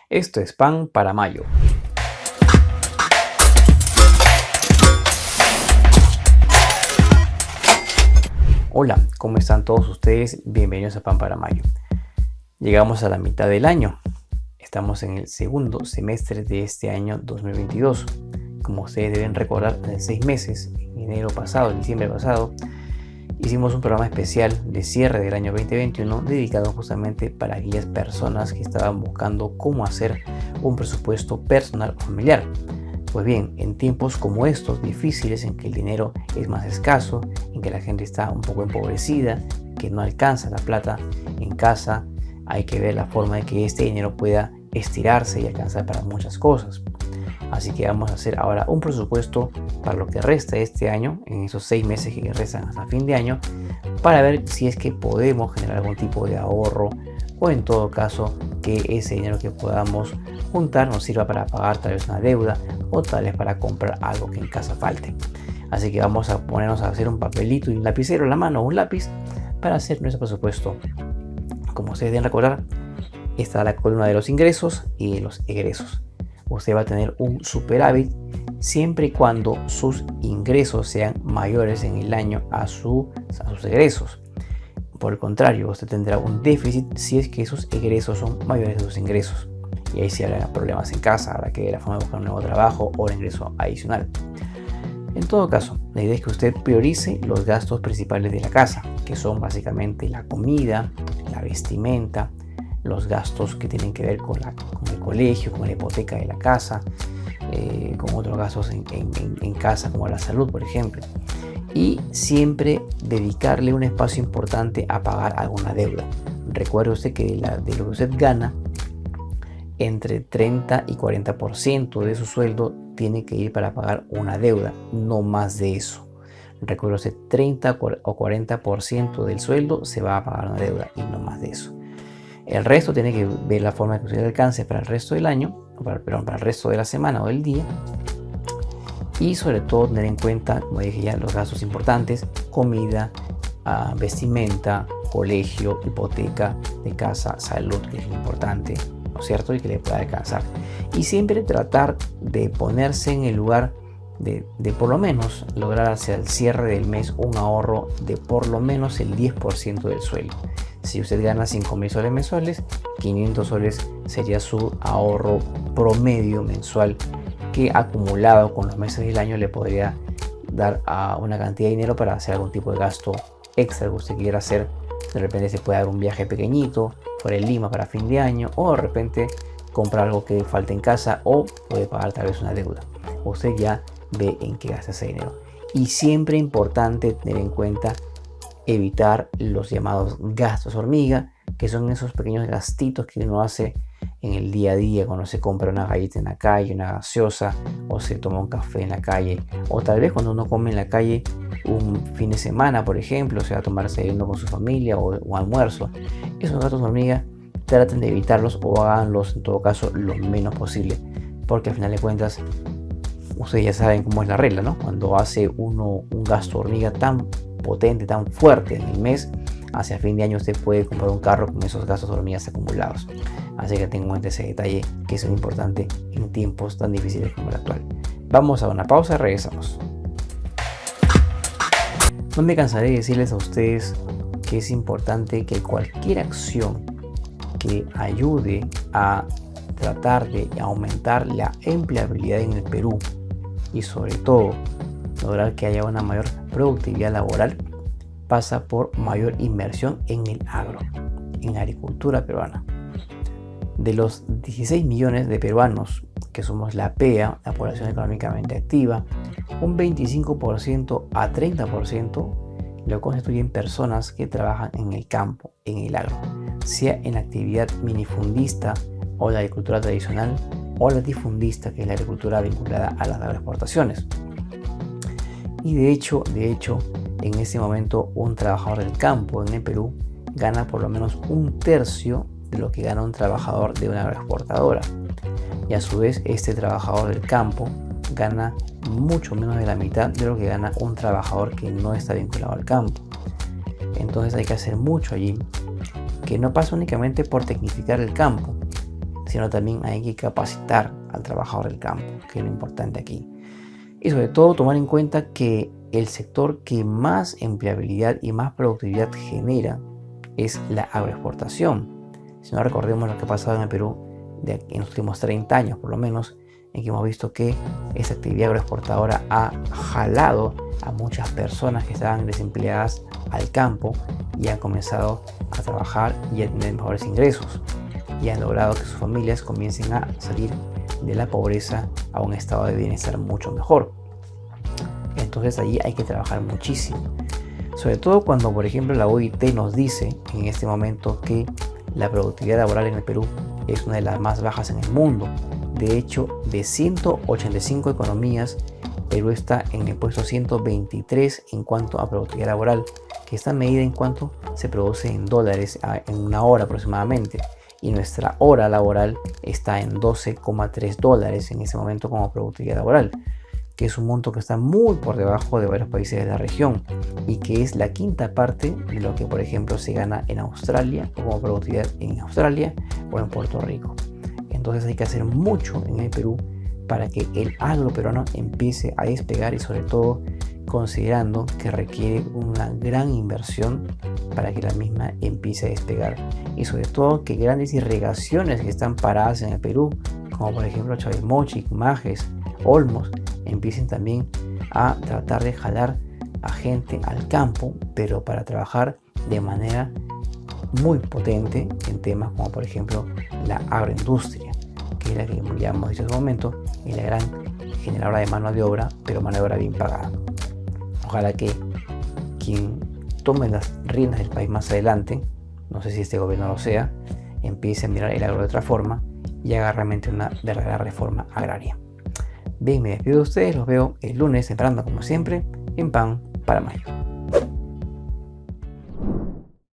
Esto es Pan para Mayo. Hola, ¿cómo están todos ustedes? Bienvenidos a Pan para Mayo. Llegamos a la mitad del año. Estamos en el segundo semestre de este año 2022. Como ustedes deben recordar, hace 6 meses, en enero pasado, diciembre pasado, hicimos un programa especial de cierre del año 2021 dedicado justamente para aquellas personas que estaban buscando cómo hacer un presupuesto personal o familiar. Pues bien, en tiempos como estos difíciles, en que el dinero es más escaso, en que la gente está un poco empobrecida, que no alcanza la plata en casa, hay que ver la forma de que este dinero pueda estirarse y alcanzar para muchas cosas. Así que vamos a hacer ahora un presupuesto para lo que resta de este año, en esos 6 meses que restan hasta fin de año, para ver si es que podemos generar algún tipo de ahorro o en todo caso que ese dinero que podamos juntar nos sirva para pagar tal vez una deuda o tal vez para comprar algo que en casa falte. Así que vamos a ponernos a hacer un papelito y un lapicero en la mano o un lápiz para hacer nuestro presupuesto. Como ustedes deben recordar, está la columna de los ingresos y de los egresos. Usted va a tener un superávit siempre y cuando sus ingresos sean mayores en el año a sus egresos. Por el contrario, usted tendrá un déficit si es que sus egresos son mayores de sus ingresos. Y ahí sí habrá problemas en casa, habrá que ver la forma de buscar un nuevo trabajo o un ingreso adicional. En todo caso, la idea es que usted priorice los gastos principales de la casa, que son básicamente la comida, la vestimenta, los gastos que tienen que ver con el colegio, con la hipoteca de la casa, con otros gastos en casa como la salud, por ejemplo. Y siempre dedicarle un espacio importante a pagar alguna deuda. Recuerde usted que de lo que usted gana, entre 30 y 40% de su sueldo tiene que ir para pagar una deuda, no más de eso. Recuerde usted, 30 o 40% del sueldo se va a pagar una deuda y no más de eso. El resto tiene que ver la forma que usted alcance para el resto del año, para el resto de la semana o del día. Y sobre todo tener en cuenta, como dije ya, los gastos importantes: comida, vestimenta, colegio, hipoteca de casa, salud, que es importante, ¿no es cierto? Y que le pueda alcanzar. Y siempre tratar de ponerse en el lugar de por lo menos lograr hacia el cierre del mes un ahorro de por lo menos el 10% del sueldo. Si usted gana 5.000 soles mensuales, 500 soles sería su ahorro promedio mensual, que acumulado con los meses del año le podría dar a una cantidad de dinero para hacer algún tipo de gasto extra que usted quiera hacer. De repente se puede dar un viaje pequeñito fuera de Lima para fin de año, o de repente comprar algo que falte en casa, o puede pagar tal vez una deuda. Usted ya ve en qué gasta ese dinero. Y siempre importante tener en cuenta evitar los llamados gastos hormiga, que son esos pequeños gastitos que uno hace en el día a día cuando se compra una galleta en la calle, una gaseosa, o se toma un café en la calle, o tal vez cuando uno come en la calle un fin de semana, por ejemplo, se va a tomar desayuno con su familia o almuerzo. Esos gastos hormiga traten de evitarlos o háganlos en todo caso lo menos posible, porque al final de cuentas ustedes ya saben cómo es la regla, ¿no? Cuando hace uno un gasto hormiga tan potente, tan fuerte en el mes, hacia fin de año usted puede comprar un carro con esos gastos hormigas acumulados. Así que tengan en cuenta ese detalle, que es muy importante en tiempos tan difíciles como el actual. Vamos a una pausa y regresamos. No me cansaré de decirles a ustedes que es importante que cualquier acción que ayude a tratar de aumentar la empleabilidad en el Perú y sobre todo lograr que haya una mayor productividad laboral pasa por mayor inversión en el agro, en la agricultura peruana. De los 16 millones de peruanos que somos la PEA, la población económicamente activa, un 25% a 30% lo constituyen personas que trabajan en el campo, en el agro, sea en la actividad minifundista o la agricultura tradicional, o la difundista, que es la agricultura vinculada a las agroexportaciones. Y de hecho, en este momento un trabajador del campo en el Perú gana por lo menos un tercio de lo que gana un trabajador de una agroexportadora. Y a su vez este trabajador del campo gana mucho menos de la mitad de lo que gana un trabajador que no está vinculado al campo. Entonces hay que hacer mucho allí, que no pasa únicamente por tecnificar el campo, sino también hay que capacitar al trabajador del campo, que es lo importante aquí. Y sobre todo tomar en cuenta que el sector que más empleabilidad y más productividad genera es la agroexportación. Si no, recordemos lo que ha pasado en el Perú en los últimos 30 años por lo menos, en que hemos visto que esta actividad agroexportadora ha jalado a muchas personas que estaban desempleadas al campo y han comenzado a trabajar y a tener mejores ingresos, y han logrado que sus familias comiencen a salir de la pobreza a un estado de bienestar mucho mejor. Entonces allí hay que trabajar muchísimo, sobre todo cuando, por ejemplo, la OIT nos dice en este momento que la productividad laboral en el Perú es una de las más bajas en el mundo. De hecho, de 185 economías, Perú está en el puesto 123 en cuanto a productividad laboral, que está medida en cuanto se produce en dólares en una hora aproximadamente. Y nuestra hora laboral está en 12,3 dólares en ese momento como productividad laboral, que es un monto que está muy por debajo de varios países de la región y que es la quinta parte de lo que, por ejemplo, se gana en Australia o como productividad en Australia o en Puerto Rico. Entonces hay que hacer mucho en el Perú para que el agro peruano empiece a despegar, y sobre todo considerando que requiere una gran inversión para que la misma empiece a despegar, y sobre todo que grandes irrigaciones que están paradas en el Perú, como por ejemplo Chavimochic, Majes, Olmos, empiecen también a tratar de jalar a gente al campo, pero para trabajar de manera muy potente en temas como por ejemplo la agroindustria, que es la que ya hemos dicho en su momento, es la gran generadora de mano de obra, pero mano de obra bien pagada. Ojalá que quien tome las riendas del país más adelante, no sé si este gobierno lo sea, empiece a mirar el agro de otra forma y haga realmente una verdadera reforma agraria. Bien, me despido de ustedes, los veo el lunes temprano como siempre en Pan para Mayo.